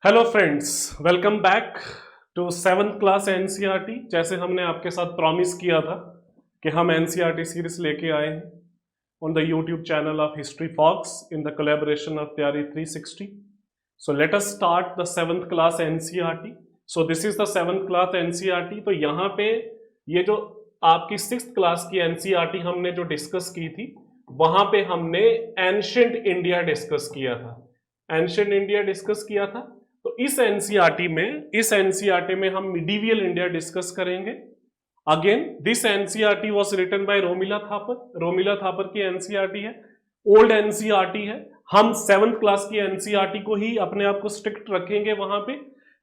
Hello friends, welcome back to seventh class NCERT. जैसे हमने आपके साथ प्रॉमिस किया था कि हम एनसीईआरटी सीरीज लेके आए हैं on the YouTube channel of history fox in the collaboration of Taiyari 360। So let us start the seventh class NCERT. So this is the seventh class NCERT. तो यहाँ पे ये जो आपकी सिक्स्थ क्लास की एनसीईआरटी हमने जो डिस्कस की थी, वहां पे हमने एंशिएंट इंडिया डिस्कस किया था। एंशिएंट इंडिया डिस्कस किया था। तो इस एनसीईआरटी में हम मिडीवियल इंडिया डिस्कस करेंगे। Again this NCERT was written by Romila Thapar. Romila Thapar की एनसीईआरटी है, ओल्ड एनसीईआरटी है। हम सेवंथ क्लास की एनसीईआरटी को ही अपने आप को स्ट्रिक्ट रखेंगे वहां पे।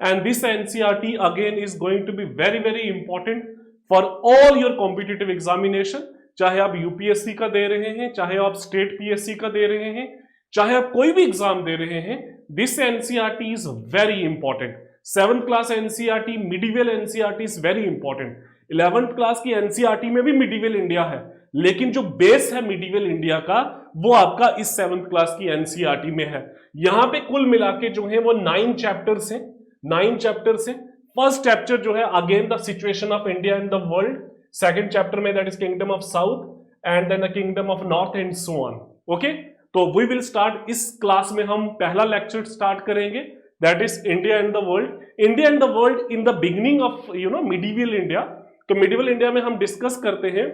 And this NCERT again is going to be very very important for all your competitive examination. चाहे आप यूपीएससी का दे रहे हैं, चाहे आप स्टेट पीएससी का दे रहे हैं, चाहे आप कोई भी एग्जाम दे रहे हैं, this NCERT is very important. Seventh class NCERT, medieval NCERT is very important. 11th class की एनसीईआरटी में भी मिडीवियल इंडिया है, लेकिन जो बेस है मिडीवियल इंडिया का वो आपका इस सेवंथ क्लास की एनसीईआरटी में है। यहां पे कुल मिला के जो है वो 9 चैप्टर्स हैं। 9 चैप्टर्स हैं। फर्स्ट चैप्टर जो है again the situation of India in the world. Second chapter में that is kingdom of south and then the kingdom of north and so on. Okay, तो वी विल स्टार्ट। इस class में हम पहला lecture start करेंगे, that is India and the world. India and the world in the beginning of medieval India. तो medieval India में हम discuss करते हैं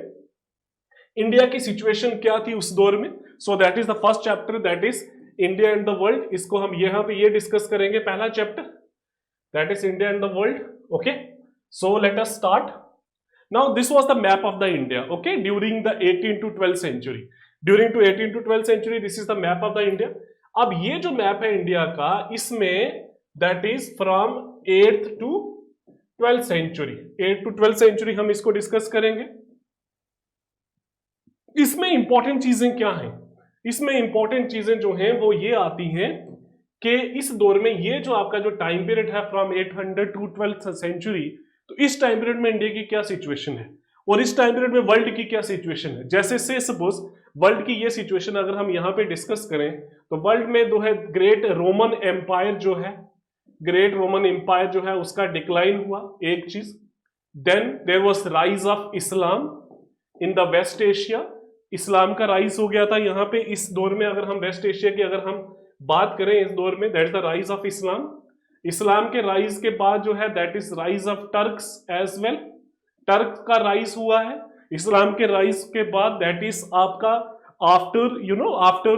इंडिया की सिचुएशन क्या थी उस दौर में। So that is the first chapter, that is India and the world. इसको हम यहां पे ये डिस्कस करेंगे, पहला chapter, that is India and the world. Okay, so let us start. Now this was the map of the India, okay, during the 18 to 12th century। During to 18 to 12th century this is the map of the India. अब ये जो map है India का, इसमें that is from 8th to 12th century, 8 to 12th century हम इसको discuss करेंगे। इसमें इंपॉर्टेंट चीजें क्या हैं? इसमें इंपॉर्टेंट चीजें जो हैं वो ये आती हैं कि इस दौर में ये जो आपका जो टाइम पीरियड है फ्रॉम 800 to 12th century, तो इस टाइम पीरियड में इंडिया की क्या सिचुएशन है और इस टाइम पीरियड में वर्ल्ड की क्या सिचुएशन है। जैसे से सपोज वर्ल्ड की ये सिचुएशन अगर हम यहां पे डिस्कस करें, तो वर्ल्ड में जो है ग्रेट रोमन एम्पायर जो है, ग्रेट रोमन एम्पायर जो है उसका डिक्लाइन हुआ, एक चीज। Then there was rise of Islam in the West Asia. Islam का राइज हो गया था यहाँ पे इस दौर में। अगर हम वेस्ट एशिया की अगर हम बात करें इस दौर में, that is the rise of Islam. Islam के राइज के बाद जो है that is rise of Turks as well. Turk का राइज हुआ है इस्लाम के राइज के बाद। दैट इज आपका आफ्टर आफ्टर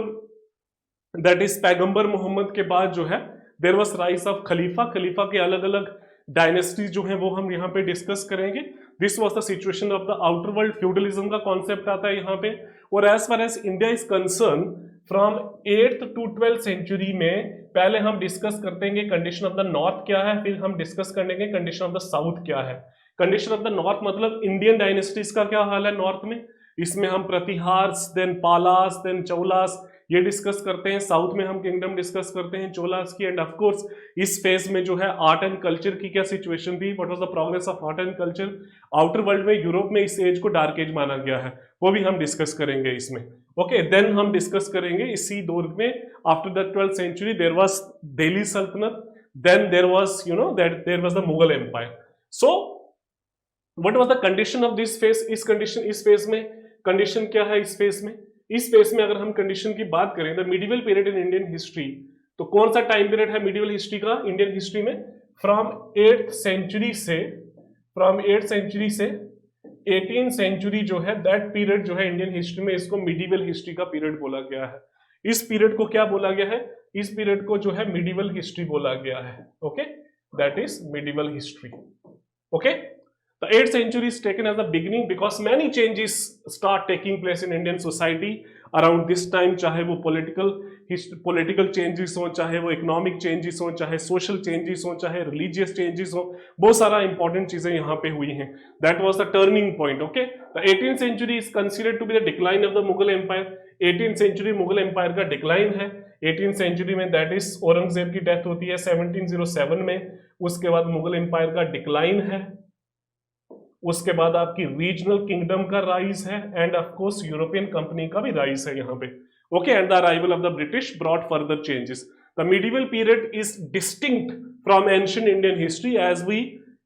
दैट इज पैगंबर मोहम्मद के बाद जो है देयर वाज राइज ऑफ खलीफा। खलीफा के अलग अलग डायनेस्टीज जो है वो हम यहाँ पे डिस्कस करेंगे। This was the situation of the outer world. Feudalism का कॉन्सेप्ट आता है यहाँ पे। और as far as India is concerned, from 8th to 12th century में पहले हम डिस्कस करते हैं कंडीशन ऑफ द नॉर्थ क्या है, फिर हम डिस्कस करेंगे कंडीशन ऑफ द साउथ क्या है। कंडीशन ऑफ द नॉर्थ मतलब इंडियन डायनेस्टीज का क्या हाल है नॉर्थ में। इसमें हम प्रतिहार्स, देन पालास, देन चौलास ये डिस्कस करते हैं। साउथ में हम किंगडम डिस्कस करते हैं चोलास की। एंड ऑफ कोर्स इस फेज में जो है आर्ट एंड कल्चर की क्या सिचुएशन थी, what was the progress of art and culture. Outer world में यूरोप में इस एज को डार्क एज माना गया है, वो भी हम डिस्कस करेंगे इसमें। ओके, देन हम डिस्कस करेंगे इसी दौर में after the 12th century there was Delhi Sultanate, then there was that there was the Mughal empire. So what was the condition of this phase. इस फेज में कंडीशन क्या है इस फेज में। इस फेज में अगर हम कंडीशन की बात करें, the medieval period in Indian history, तो कौन सा टाइम पीरियड है मिडिवल हिस्ट्री का इंडियन हिस्ट्री में? फ्रॉम 8th century से 18th century जो है दैट पीरियड जो है इंडियन हिस्ट्री में, इसको मिडिवल हिस्ट्री का पीरियड बोला गया है। इस पीरियड को क्या बोला गया है? इस पीरियड को जो है मिडिवल हिस्ट्री बोला गया है। Okay, that is medieval history. Okay, the 8th century is taken as the beginning because many changes start taking place in Indian society around this time। चाहे वो political changes हो, चाहे वो economic changes हो, चाहे social changes हो, चाहे religious changes हो, बहुत सारा important चीजें यहाँ पे हुई हैं। That was the turning point। Okay, the 18th century is considered to be the decline of the Mughal Empire। 18th century Mughal empire का डिक्लाइन है। 18th century में दैट इज औरंगजेब की डेथ होती है 1707 में। उसके बाद मुगल एम्पायर का डिक्लाइन है। उसके बाद आपकी रीजनल किंगडम का राइज है end of course European company का भी राइज है यहाँ पे। Okay, and the arrival of the British brought further changes. The medieval period is distinct from ancient Indian history as we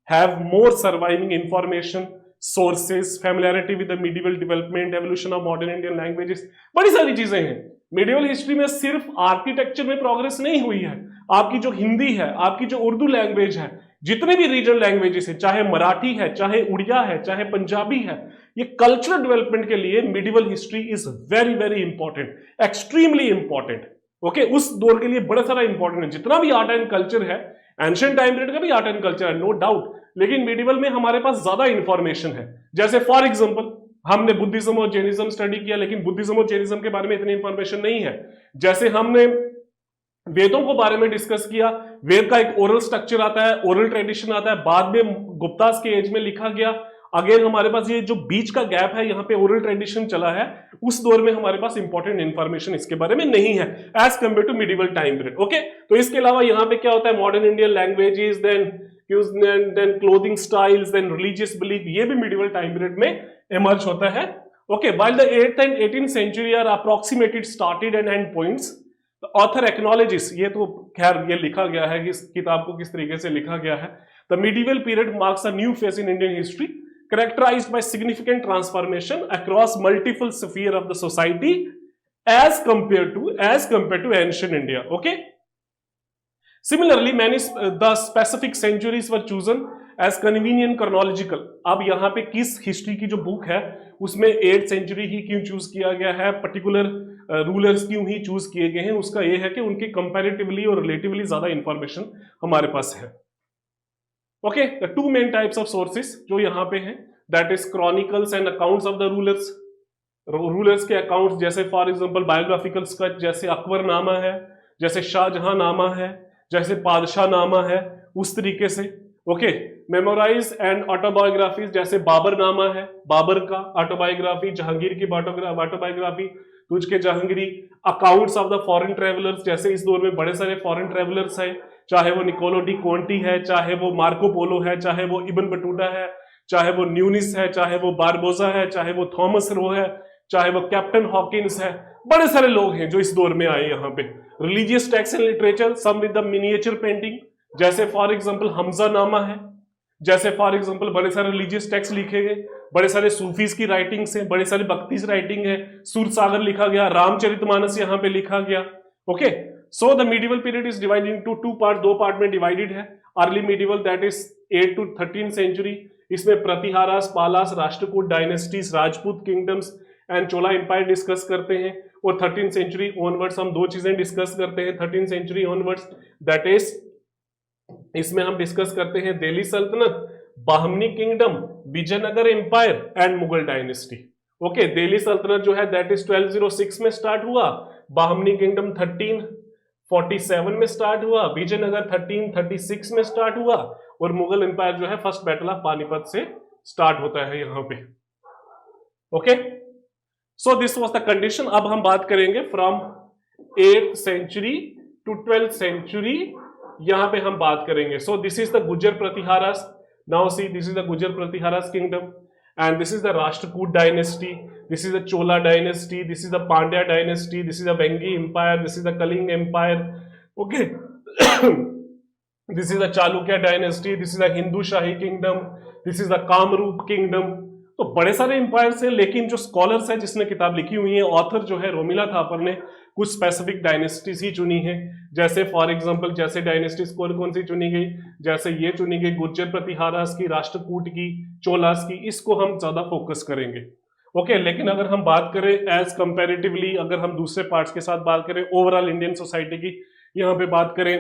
have more surviving information, sources, familiarity with the medieval development, evolution of modern Indian languages. बड़ी सारी चीजें हैं। Medieval history में सिर्फ architecture में progress नहीं हुई है, आपकी जो हिंदी है, आपकी जो उर्दू लैंग्वेज है, जितने भी रीजनल लैंग्वेजेस है, चाहे मराठी है, चाहे उड़िया है, चाहे पंजाबी है, ये कल्चरल डेवलपमेंट के लिए medieval history is very very important, extremely important. Okay, उस दौर के लिए बड़ा सारा इंपॉर्टेंट है। जितना भी आर्ट एंड कल्चर है, एंशिएंट टाइम पीरियड का भी आर्ट एंड कल्चर है, नो डाउट, लेकिन मेडिवल में हमारे पास ज्यादा इंफॉर्मेशन है। जैसे फॉर एग्जांपल हमने बुद्धिज्म और जैनिज्म स्टडी किया, लेकिन बुद्धिज्म और जैनिज्म के बारे में इतनी इंफॉर्मेशन नहीं है। जैसे हमने वेदों के बारे में डिस्कस किया, वेद का एक ओरल स्ट्रक्चर आता है, ओरल ट्रेडिशन आता है, बाद में गुप्तास के एज में लिखा गया। अगेन हमारे पास ये जो बीच का गैप है, यहाँ पे ओरल ट्रेडिशन चला है, उस दौर में हमारे पास इंपॉर्टेंट इंफॉर्मेशन इसके बारे में नहीं है as compare to medieval time period. Okay, तो इसके अलावा यहाँ पे क्या होता है, modern Indian languages, then clothing styles, then religious belief, ये भी मिडिवल टाइम पीरियड में इमर्ज होता है। Okay, while the 8th and 18th century are approximated started and end points, the author acknowledges, ये तो खैर ये लिखा गया है कि इस किताब को किस तरीके से लिखा गया है। The medieval period marks a new phase in Indian history, characterized by significant transformation across multiple spheres of the society as compared to ancient India. Okay. Similarly, many the specific centuries were chosen as convenient chronological. अब यहाँ पे किस history की जो book है उसमें 8th century ही क्यों choose किया गया है, पर्टिकुलर रूलर्स क्यों ही चूज किए गए हैं, उसका ये है कि उनके कंपैरेटिवली और रिलेटिवली ज्यादा इंफॉर्मेशन हमारे पास है। Okay, the two main types of sources जो यहाँ पे हैं, that is chronicles and accounts of the rulers के अकाउंट्स, जैसे फॉर एग्जांपल बायोग्राफिकल स्केच, जैसे अकबर नामा है, जैसे शाहजहां नामा है, जैसे पादशाह नामा है, उस तरीके से। ओके, मेमोराइज एंड ऑटोबायोग्राफीज, जैसे बाबर नामा है, बाबर का ऑटोबायोग्राफी, जहांगीर की ऑटोबायोग्राफी, तुझ के Jahangiri. Accounts of the foreign travellers, जैसे इस दौर में बड़े सारे फॉरेन ट्रेवलर्स हैं, चाहे वो निकोलो डी कोंटी है, चाहे वो मार्को पोलो है, चाहे वो इब्न बटूटा है, चाहे वो न्यूनिस है, चाहे वो बारबोजा है, चाहे वो थॉमस रो है, चाहे वो कैप्टन हॉकिंस है, बड़े सारे लोग हैं जो इस दौर में आए यहाँ पे। Religious text and literature, some with the miniature painting, जैसे फॉर एग्जांपल हमजा नामा है, जैसे फॉर एग्जांपल बड़े सारे रिलीजियस टेक्स्ट लिखे गए, बड़े सारे सूफीज की राइटिंग्स हैं, बड़े सारे भक्तिस राइटिंग है, सूरसागर लिखा गया, रामचरितमानस यहाँ पे लिखा गया। Okay, so the medieval period is divided into two part, दो पार्ट में डिवाइडेड है। Early medieval that is 8th to 13th century, इसमें Pratiharas, Palas, Rashtrakuta dynasties, Rajput kingdoms and Chola empire discuss करते हैं। और 13th सेंचुरी ऑनवर्ड्स हम दो चीजें डिस्कस करते हैं। 13th century onwards that is, इसमें हम डिस्कस करते हैं Delhi Sultanate, Bahmani kingdom, Vijayanagar empire and Mughal dynasty. Okay, Delhi Sultanate जो है दैट इज 1206 में स्टार्ट हुआ, बाहमनी किंगडम 1347 में स्टार्ट हुआ, विजयनगर 1336 में स्टार्ट हुआ, और मुगल एम्पायर जो है फर्स्ट बैटल ऑफ पानीपत से स्टार्ट होता है यहाँ पे। Okay, so this was the condition. अब हम बात करेंगे from 8th century to 12th century, यहां पे हम बात करेंगे। सो this is the Gurjar Pratiharas, now see this is the Gurjar Pratiharas kingdom, and this is the Rashtrakuta dynasty, this is the Chola dynasty, this is the Pandya dynasty, this is the Vengi empire, this is the Kalinga empire. Okay, this is the Chalukya dynasty, this is the Hindu Shahi kingdom, this is the Kamarupa kingdom. तो बड़े सारे empires हैं, लेकिन जो scholars है जिसने किताब लिखी हुई है, ऑथर जो है रोमिला थापर ने कुछ स्पेसिफिक डायनेस्टीज ही चुनी है। जैसे फॉर एग्जांपल जैसे डायनेस्टीज कौन सी चुनी गई, जैसे ये चुनी गई गुर्जर प्रतिहारास की, राष्ट्रकूट की, चोलास की, इसको हम ज्यादा फोकस करेंगे। ओके, लेकिन अगर हम बात करें एज कंपैरेटिवली, अगर हम दूसरे पार्ट्स के साथ बात करें ओवरऑल इंडियन सोसाइटी की, यहाँ पे बात करें,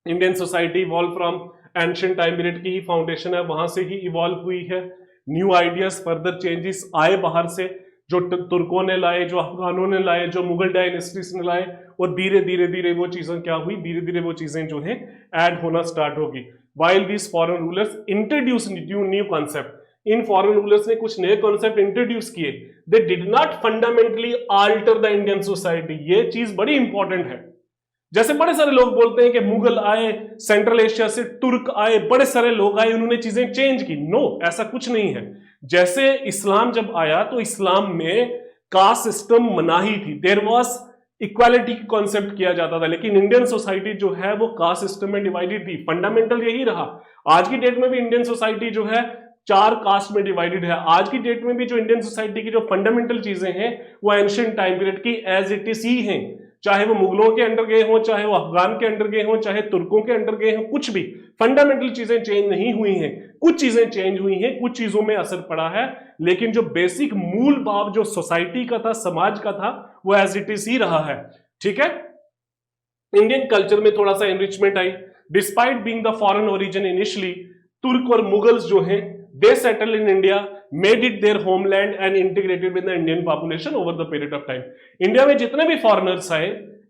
Indian society evolve from ancient time period की ही फाउंडेशन है, वहां से ही इवॉल्व हुई है। न्यू आइडियाज, फर्दर चेंजेस आए बाहर से, जो तुर्कों ने लाए, जो अफगानों ने लाए, जो मुगल डायनेस्टीज ने लाए, और धीरे धीरे धीरे वो चीजें क्या हुई, धीरे धीरे वो चीजें जो है ऐड होना स्टार्ट होगी। While this foreign rulers introduce new concept, in foreign rulers ने कुछ नए कॉन्सेप्ट इंट्रोड्यूस किए, they did not fundamentally alter the Indian society. ये चीज बड़ी इंपॉर्टेंट है। जैसे बड़े सारे लोग बोलते हैं कि मुगल आए, सेंट्रल एशिया से तुर्क आए, बड़े सारे लोग आए, उन्होंने चीजें चेंज की। नो, ऐसा कुछ नहीं है। जैसे इस्लाम जब आया तो इस्लाम में कास्ट सिस्टम मनाही थी, देयर वाज इक्वालिटी की कॉन्सेप्ट किया जाता था, लेकिन इंडियन सोसाइटी जो है वो कास्ट सिस्टम में डिवाइडेड थी। फंडामेंटल यही रहा। आज की डेट में भी इंडियन सोसाइटी जो है 4 कास्ट में डिवाइडेड है। आज की डेट में भी जो इंडियन सोसाइटी की जो फंडामेंटल चीजें हैं वो एंशिएंट टाइम पीरियड की एज इट इज ही हैं, चाहे वो मुगलों के अंडर गए हों, चाहे वो अफगान के अंडर गए हों, चाहे तुर्कों के अंडर गए हों, कुछ भी फंडामेंटल चीजें चेंज नहीं हुई हैं। कुछ चीजें चेंज हुई हैं, कुछ चीजों में असर पड़ा है, लेकिन जो बेसिक मूल भाव जो सोसाइटी का था, समाज का था, वो एज इट इज ही रहा है। ठीक है। इंडियन कल्चर में थोड़ा सा एनरिचमेंट आई। Despite being the foreign origin initially, तुर्क और मुगल्स जो हैं they settle in India, made it their homeland and integrated with the Indian population over the period of time. India में जितने भी फॉरेनर्स आए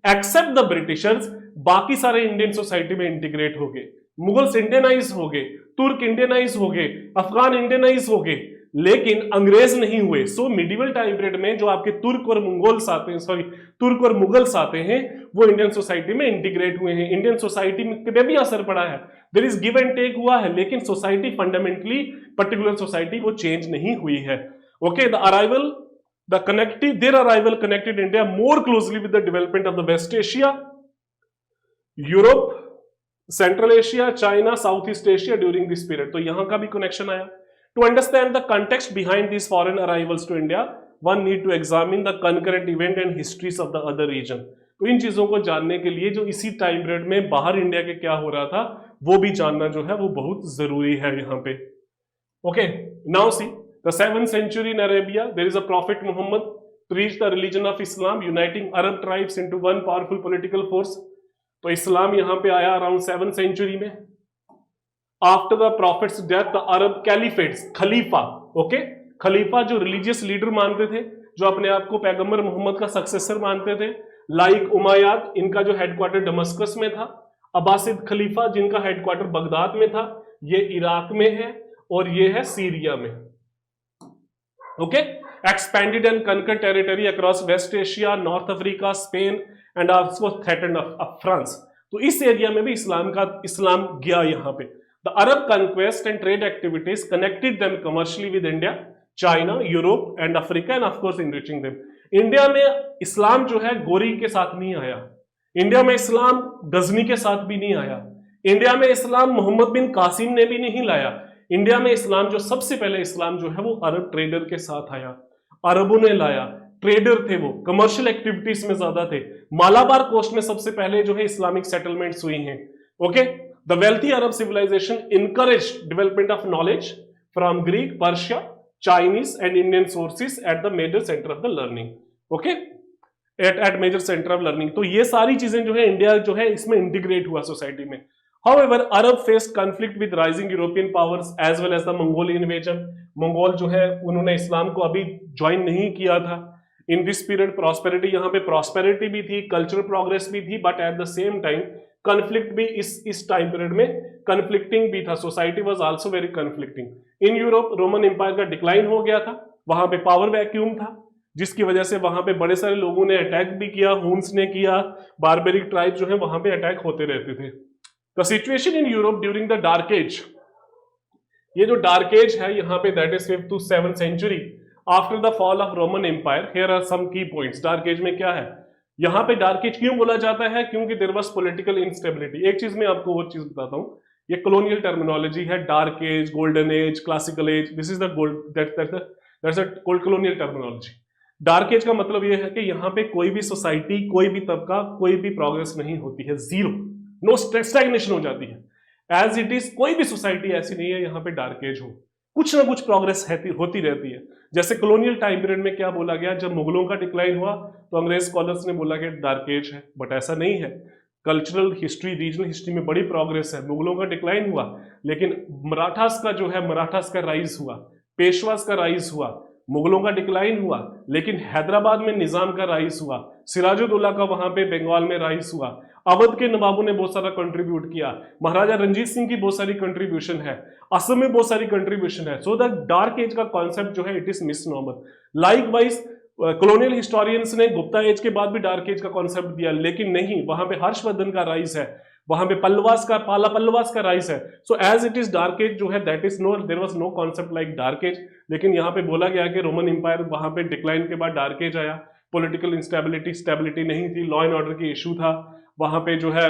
एक्सेप्ट द ब्रिटिशर्स, बाकी सारे इंडियन सोसाइटी में इंटीग्रेट हो गए। मुगल्स इंडियनाइज हो गए, तुर्क इंडियनाइज हो गए, अफगान इंडियनाइज हो गए, लेकिन अंग्रेज नहीं हुए। सो मिडिवल टाइम पीरियड में जो आपके तुर्क और मंगोल्स आते हैं, सॉरी तुर्क और मुगल्स आते हैं, वो इंडियन सोसाइटी में इंटीग्रेट हुए हैं। इंडियन सोसाइटी में भी असर पड़ा है, there is give and take हुआ है, लेकिन सोसाइटी फंडामेंटली पर्टिकुलर सोसाइटी वो चेंज नहीं हुई है। Okay, their arrival connected India more closely with the development of the West Asia, Europe, Central Asia, China, Southeast Asia during this period। तो यहां का भी कनेक्शन आया। To understand the context behind these foreign arrivals to India, one need to examine the concurrent event and histories of the other region। तो इन चीजों को जानने के लिए जो इसी टाइम पीरियड में बाहर इंडिया के क्या हो रहा था वो भी जानना जो है वो बहुत जरूरी है यहाँ पे। Okay, now see the 7th century in Arabia, there is a prophet Muhammad preached the religion of Islam, uniting Arab tribes into one powerful political force। तो इस्लाम यहाँ पे आया अराउंड 7th सेंचुरी में। After the prophet's death the Arab caliphates, खलीफा, okay, खलीफा जो religious leader मानते थे, जो अपने आप को पैगंबर मोहम्मद का सक्सेसर मानते थे, लाइक उमायाद, इनका जो हेडक्वार्टर दमस्कस में था, अब्बासिद खलीफा जिनका हेडक्वार्टर बगदाद में था, ये इराक में है और ये है सीरिया में। Okay, expanded and conquered territory across West Asia, North Africa, Spain and also threatened of France। तो इस एरिया में भी इस्लाम गया यहाँ पे। The Arab conquest and trade activities connected them commercially with India, China, Europe and Africa and of course enriching them। India में इस्लाम जो है गोरी के साथ नहीं आया, इंडिया में इस्लाम गजनी के साथ भी नहीं आया, इंडिया में इस्लाम मोहम्मद बिन कासिम ने भी नहीं लाया। इंडिया में इस्लाम जो सबसे पहले इस्लाम जो है वो अरब ट्रेडर के साथ आया, अरबों ने लाया, ट्रेडर थे वो, कमर्शियल एक्टिविटीज में ज्यादा थे। मालाबार कोस्ट में सबसे पहले जो है इस्लामिक सेटलमेंट्स हुई हैं। Okay, the wealthy Arab civilisation encourage development of knowledge from Greek, Persia, Chinese and Indian sources at the major centre of the learning. Okay, at major centre of learning. तो ये सारी चीजें जो है India जो है इसमें इंटीग्रेट हुआ सोसाइटी में। However, Arab faced conflict with rising European powers as well as the Mongolian invasion। Mongol जो है उन्होंने इस्लाम को अभी ज्वाइन नहीं किया था। इन दिस पीरियड प्रॉस्पेरिटी, यहाँ पे प्रॉस्पेरिटी भी थी, कल्चरल प्रोग्रेस भी थी, but at the same time conflict भी इस टाइम पीरियड में कन्फ्लिक्टिंग भी था। Society was also very conflicting. In Europe Roman Empire का डिक्लाइन हो गया था, वहां पे पावर वैक्यूम था, जिसकी वजह से वहां पे बड़े सारे लोगों ने अटैक भी किया, हुन्स ने किया, बारबेरिक ट्राइब जो है वहां पे अटैक होते रहते थे। The situation in Europe during the Dark Age, ये जो Dark Age है यहाँ पे that is 5th to 7th century after the fall of Roman Empire, here are some key points। Dark Age में क्या है, यहाँ पे Dark Age क्यों बोला जाता है, क्योंकि there was political instability। एक चीज मैं आपको वो चीज बताता हूँ, ये colonial terminology है, Dark Age, Golden Age, Classical Age, this is the that's a colonial terminology। Dark Age का मतलब ये है कि यहाँ पे कोई भी सोसाइटी, कोई भी तबका, कोई भी प्रोग्रेस नहीं होती है, जीरो, नो स्टैग्नेशन हो जाती है। एज इट इज कोई भी सोसाइटी ऐसी नहीं है यहाँ पे डार्क एज हो, कुछ ना कुछ प्रोग्रेस होती रहती है। जैसे कॉलोनियल टाइम पीरियड में क्या बोला गया, जब मुगलों का डिक्लाइन हुआ तो अंग्रेज स्कॉलर्स ने बोला कि डार्क एज है, बट ऐसा नहीं है। कल्चरल हिस्ट्री, रीजनल हिस्ट्री में बड़ी प्रोग्रेस है। मुगलों का डिक्लाइन हुआ, लेकिन मराठास का जो है, मराठास का राइज हुआ, पेशवास का राइज हुआ, मुगलों का डिक्लाइन हुआ, लेकिन हैदराबाद में निजाम का राइज हुआ, सिराजुद्दौला का वहां पे बंगाल में राइज हुआ, अवध के नवाबों ने बहुत सारा कंट्रीब्यूट किया, महाराजा रंजीत सिंह की बहुत सारी कंट्रीब्यूशन है, असम में बहुत सारी कंट्रीब्यूशन है। सो द डार्क एज का कॉन्सेप्ट जो है it is misnomer. Likewise colonial historians ने गुप्ता एज के बाद भी डार्क एज का कॉन्सेप्ट दिया, लेकिन नहीं, वहां पे हर्षवर्धन का राइज है, वहां पे पल्लवास का, पाला पल्लवास का राइज है। So as it is dark age जो है that is no, there was no concept like dark age. लेकिन यहाँ पे बोला गया कि रोमन एम्पायर वहां पे डिक्लाइन के बाद डार्क एज आया। पॉलिटिकल इंस्टेबिलिटी स्टेबिलिटी नहीं थी, लॉ एंड ऑर्डर की इशू था, वहां पे जो है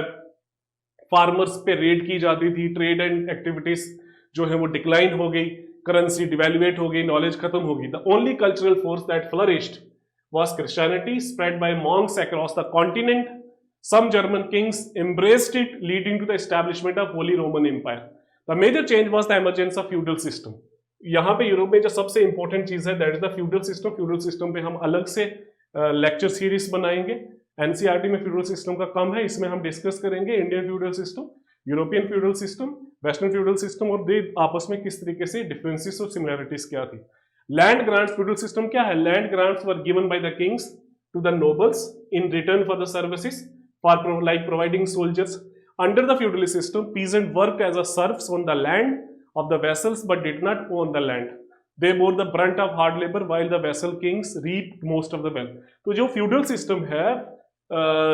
फार्मर्स पे रेड की जाती थी, ट्रेड एंड एक्टिविटीज जो है वो डिक्लाइन हो गई, करेंसी डिवैल्यूएट हो गई, नॉलेज खत्म हो गई। The only cultural force that flourished was Christianity, spread by monks across the continent. Some German kings embraced it, leading to the establishment of Holy Roman Empire. The major change was the emergence of feudal system. यहाँ पे Europe में जो सबसे important चीज है that is the feudal system. Feudal system पे हम अलग से लेक्चर सीरीज बनाएंगे। एनसीईआरटी में फ्यूडल सिस्टम का कम है, इसमें हम डिस्कस करेंगे Indian feudal system, European feudal system, western feudal system और दे आपस में किस तरीके से डिफरेंसेस और सिमिलैरिटीज क्या थी। लैंड ग्रांट्स, फ्यूडल सिस्टम क्या है? Land grants were given by the kings to the nobles in return for the services for like providing soldiers. Under the feudal system peasant work as a serfs on the land of the vessels but did not own the land. They bore the brunt of hard labor while the vassal kings reaped most of the wealth. तो जो feudal system है,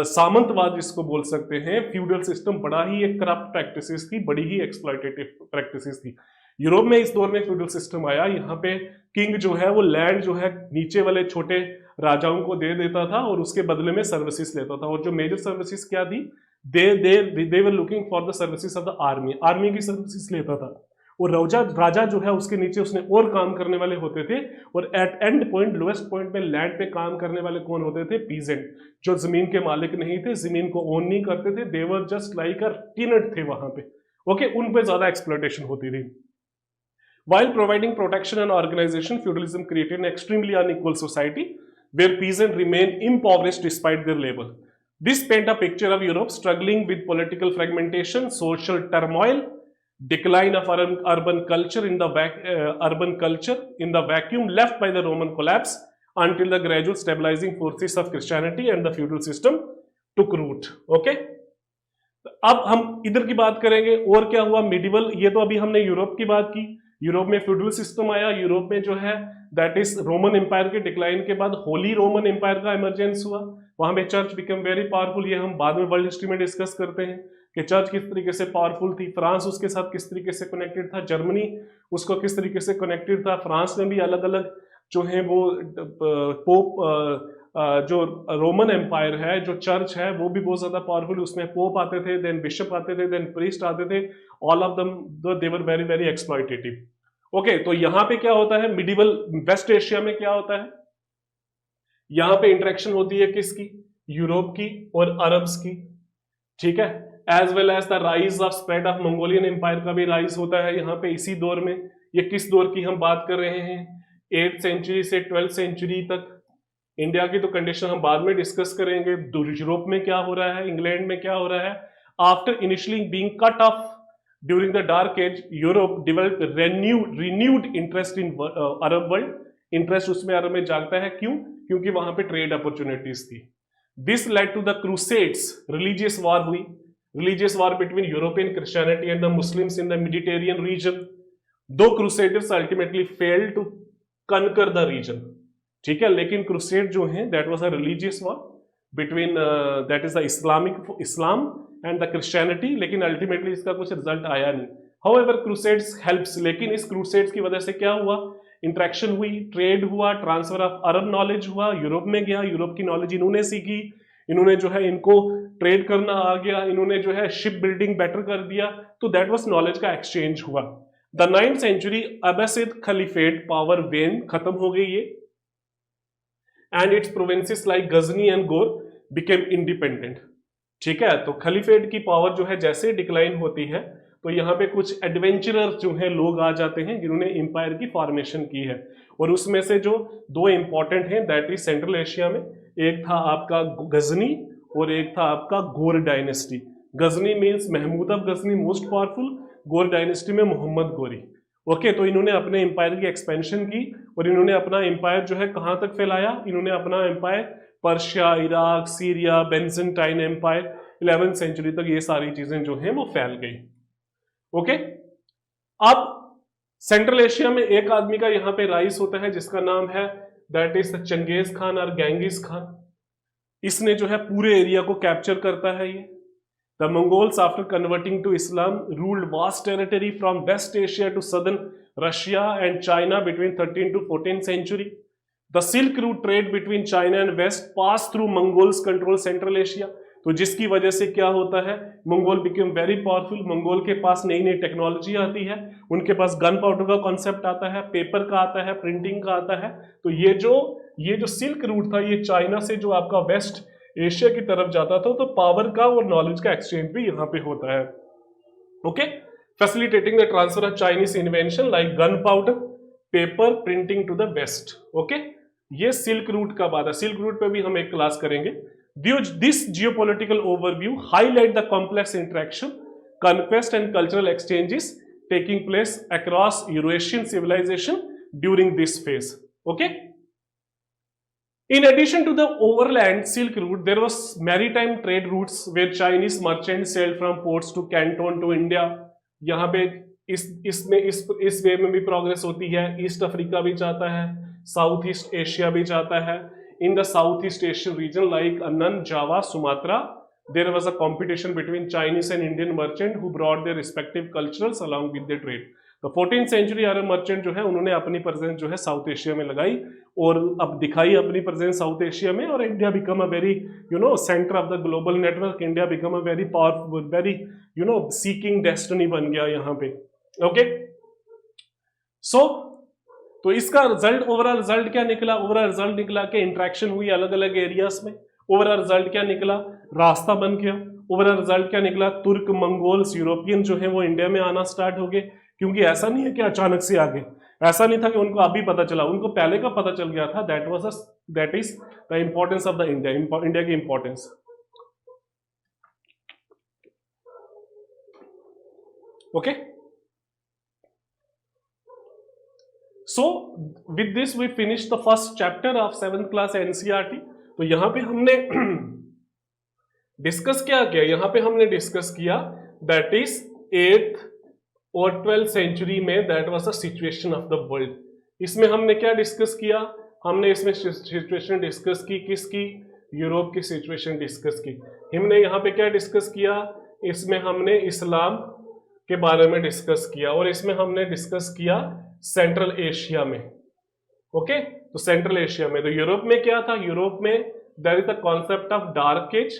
सामंतवाद जिसको बोल सकते हैं, feudal system बड़ा ही एक corrupt practices थी, बड़ी ही एक्सप्लॉयटेटिव प्रैक्टिसेस थी। यूरोप में इस दौर में फ्यूडल सिस्टम आया, यहाँ पे किंग जो है वो लैंड जो है नीचे वाले छोटे राजाओं को दे देता था और उसके बदले में सर्विसेज लेता था। और जो मेजर सर्विसेज क्या थी, they were looking for the services of the army, army की सर्विसेज लेता था। और राजा जो है उसके नीचे उसने और काम करने वाले होते थे, और at end point lowest point में लैंड पे काम करने वाले कौन होते थे? पीजेंट, जो जमीन के मालिक नहीं थे, जमीन को ओन नहीं करते थे, दे वर जस्ट लाइक अ टीनट थे वहां पे। ओके, उन पे ज्यादा एक्सप्लॉयटेशन होती थी। While providing protection and organization, feudalism created an extremely unequal society where peasants remained impoverished despite their labor. This paints a picture of Europe struggling with political fragmentation, social turmoil, decline of urban culture in the vacuum left by the Roman collapse until the gradual stabilizing forces of Christianity and the feudal system took root. Okay? अब हम इधर की बात करेंगे और क्या हुआ medieval. ये तो अभी हमने यूरोप की बात की, यूरोप में फ्यूडल सिस्टम आया, यूरोप में जो है दैट इज रोमन एम्पायर के डिक्लाइन के बाद होली रोमन एम्पायर का इमरजेंस हुआ, वहां पे चर्च बिकम वेरी पावरफुल। ये हम बाद में वर्ल्ड हिस्ट्री में डिस्कस करते हैं कि चर्च किस तरीके से पावरफुल थी, फ्रांस उसके साथ किस तरीके से कनेक्टेड था, जर्मनी उसको किस तरीके से कनेक्टेड था। फ्रांस में भी अलग अलग जो है वो पोप जो रोमन एम्पायर है, जो चर्च है वो भी बहुत ज्यादा पावरफुल, उसमें पोप आते थे, देन बिशप आते थे, देन प्रीस्ट आते थे, all of them they were very very exploitative. Okay, तो यहां पे क्या होता है, मिडिवल वेस्ट एशिया में क्या होता है, यहां पे इंटरेक्शन होती है किसकी? यूरोप की और अरब्स की, ठीक है। As well as the rise of spread of Mongolian empire का भी राइज होता है यहाँ पे इसी दौर में। ये किस दौर की हम बात कर रहे हैं? 8th सेंचुरी से 12th सेंचुरी तक। इंडिया की तो कंडीशन हम बाद में डिस्कस करेंगे। यूरोप में क्या हो रहा है, इंग्लैंड में क्या हो रहा है। After initially being cut off during the dark age, Europe developed renewed interest in Arab world. Interest उसमें अरब में जागता है, क्यों? क्योंकि वहां पे ट्रेड अपॉर्चुनिटीज थी। This led to the crusades, religious war हुई, religious war between European Christianity and the Muslims in the Mediterranean region. The crusaders ultimately failed to conquer the region, ठीक है। लेकिन क्रूसेड जो है that was a religious war between that is the Islam and the Christianity, लेकिन ultimately इसका कुछ result आया नहीं। हाउएवर क्रूसेड्स हेल्प्स, लेकिन इस क्रूसेड्स की वजह से क्या हुआ? इंटरेक्शन हुई, ट्रेड हुआ, ट्रांसफर ऑफ अरब नॉलेज हुआ, यूरोप में गया, यूरोप की नॉलेज इन्होंने सीखी, इन्होंने जो है इनको ट्रेड करना आ गया, इन्होंने जो है शिप बिल्डिंग बेटर कर दिया, तो दैट वाज नॉलेज का एक्सचेंज हुआ। The 9th century Abbasid caliphate power wane, खत्म हो गई ये, and its provinces like Ghazni and Ghor became independent, ठीक है। तो खलीफेट की पावर जो है जैसे डिक्लाइन होती है, तो यहाँ पे कुछ एडवेंचरर जो है लोग आ जाते हैं जिन्होंने एम्पायर की फॉर्मेशन की है, और उसमें से जो दो इंपॉर्टेंट हैं दैट इज सेंट्रल एशिया में, एक था आपका गजनी और एक था आपका Ghor dynasty. Ghazni means Mahmud of Ghazni most powerful, Ghor dynasty में मोहम्मद गोरी। ओके, तो इन्होंने अपने एम्पायर की एक्सपेंशन की और इन्होंने अपना एम्पायर जो है कहाँ तक फैलाया? इन्होंने अपना empire Persia, Iraq, Syria, Byzantine empire, 11th century तक ये सारी चीजें जो हैं वो फैल गई। ओके, अब सेंट्रल एशिया में एक आदमी का यहाँ पे राइज होता है जिसका नाम है दैट इज चंगेज खान और गेंगिस खान। इसने जो है पूरे एरिया को कैप्चर करता है ये। The Mongols after converting to Islam ruled vast territory from West Asia to southern Russia and China between 13th to 14th century. The silk route trade between China and West pass through Mongols control Central Asia. तो जिसकी वजह से क्या होता है, Mongol become very powerful, Mongol के पास नई नई टेक्नोलॉजी आती है, उनके पास गन पाउडर का कॉन्सेप्ट आता है, पेपर का आता है, प्रिंटिंग का आता है। तो ये जो सिल्क रूट था, ये चाइना से जो आपका वेस्ट एशिया की तरफ जाता था, तो पावर का और नॉलेज का एक्सचेंज भी यहाँ पे होता है। Okay, facilitating the transfer of Chinese invention like gun powder, paper, printing to the west. Okay, ये सिल्क रूट का बात है, सिल्क रूट पे भी हम एक क्लास करेंगे। This geopolitical overview highlight the complex interaction, conquest and cultural exchanges taking place across Eurasian civilization during this phase. Okay. In addition to the overland Silk Route, there was maritime trade routes where Chinese merchants sailed from ports to Canton to India. यहाँ पे इस वे में भी progress होती है। East Africa भी जाता है, साउथ ईस्ट एशिया भी जाता है। In the Southeast Asian region like Annan, Java, Sumatra, there was a competition between Chinese and Indian merchants who brought their respective cultures along with their trade. तो 14th century Arab merchant जो है उन्होंने अपनी presence जो है south Asia में लगाई और अब दिखाई अपनी प्रेजेंस साउथ एशिया में, और India become a very centre of the global network. India become a very powerful, very seeking destiny बन गया यहाँ पे। ओके, सो तो इसका रिजल्ट, ओवरऑल रिजल्ट क्या निकला? ओवरऑल रिजल्ट निकला कि इंटरेक्शन हुई अलग अलग एरियाज में। ओवरऑल रिजल्ट क्या निकला? रास्ता बन गया। ओवरऑल रिजल्ट क्या निकला? तुर्क, मंगोल्स, यूरोपियन जो है वो इंडिया में आना स्टार्ट हो गए। क्योंकि ऐसा नहीं है कि अचानक से आ गए, ऐसा नहीं था कि उनको अभी पता चला, उनको पहले का पता चल गया था। That is the importance of the India की importance. Okay, So with this we finished the first chapter of 7th class NCERT। तो यहाँ पे हमने डिस्कस क्या किया? यहाँ पे हमने डिस्कस किया दैट इज 8th और 12th सेंचुरी में that was the situation of the world. इसमें हमने क्या डिस्कस किया? हमने इसमें सिचुएशन डिस्कस की, किसकी? यूरोप की सिचुएशन डिस्कस की। हमने यहाँ पे क्या डिस्कस किया? इसमें हमने इस्लाम के बारे में डिस्कस किया, और इसमें हमने डिस्कस किया सेंट्रल एशिया में। ओके, तो सेंट्रल एशिया में, तो यूरोप में क्या था? यूरोप में there is the concept of dark age,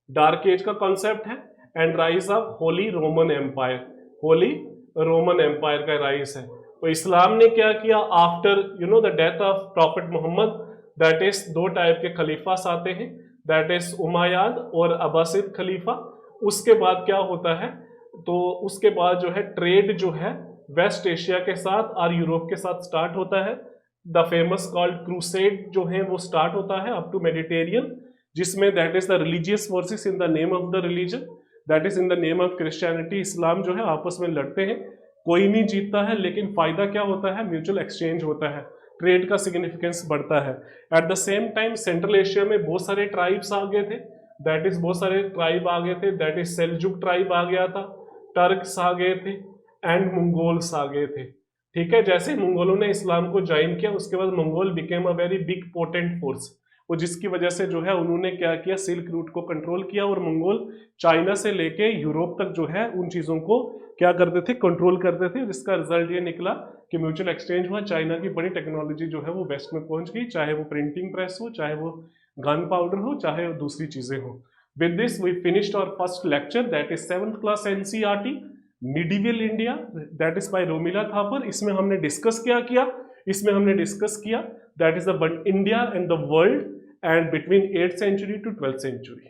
dark age का कॉन्सेप्ट है, and rise of Holy Roman Empire, Holy Roman Empire का राइज है। तो इस्लाम ने क्या किया? After the death of prophet Mohammad, that is दो टाइप के खलीफास आते हैं, दैट इज उमायाद और अब्बासिद खलीफा। उसके बाद क्या होता है? तो उसके बाद जो है ट्रेड जो है वेस्ट एशिया के साथ और यूरोप के साथ स्टार्ट होता है। द फेमस कॉल्ड क्रूसेड जो है वो स्टार्ट होता है अप टू मेडिटेरियन, जिसमें that is the religious verses in the name of the religion, that is in the name of Christianity. Islam जो है आपस में लड़ते हैं, कोई नहीं जीतता है, लेकिन फायदा क्या होता है? म्यूचुअल एक्सचेंज होता है, ट्रेड का सिग्निफिकेंस बढ़ता है। Eight the same time central Asia में बहुत सारे ट्राइब्स आ गए थे, दैट इज बहुत सारे ट्राइब आ गए थे, दैट इज सेल्जुक ट्राइब आ गया था, टर्क्स आ गए थे, एंड मंगोल्स आ गए थे। ठीक है, जैसे मंगोलों ने इस्लाम को ज्वाइन किया, उसके बाद Mongol became a very big potent force, वो जिसकी वजह से जो है उन्होंने क्या किया? सिल्क रूट को कंट्रोल किया, और मंगोल चाइना से लेके यूरोप तक जो है उन चीज़ों को क्या करते थे? कंट्रोल करते थे। जिसका रिजल्ट ये निकला कि म्यूचुअल एक्सचेंज हुआ, चाइना की बड़ी टेक्नोलॉजी जो है वो वेस्ट में पहुंच गई, चाहे वो प्रिंटिंग प्रेस हो, चाहे वो गन पाउडर हो, चाहे वो दूसरी चीज़ें हो। With this we finished our first lecture, that is 7th class NCERT medieval India, that is by Romila Thapar. इसमें हमने डिस्कस क्या किया? इसमें हमने डिस्कस किया that is the India and the world and between 8th century to 12th century.